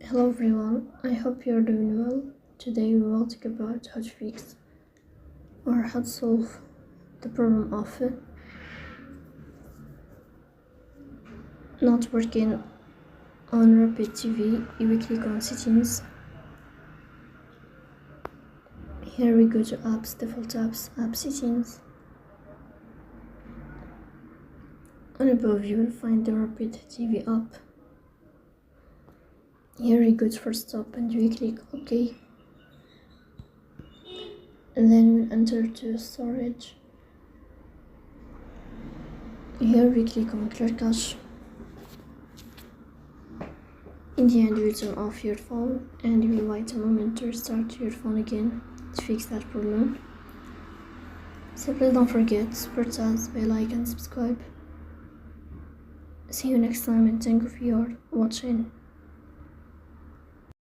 Hello everyone, I hope you're doing well. Today we will talk about how to fix or how to solve the problem of not working on Rapid TV. You will click on settings. Here we go to apps, default apps, app settings. And above you will find the Rapid TV app. Here we go to first stop and we click OK. And then we'll enter to storage. Here we click on clear cache. In the end, you will turn off your phone and you will wait a moment to restart your phone again to fix that problem. So please don't forget to support us by like and subscribe. See you next time and thank you for your watching.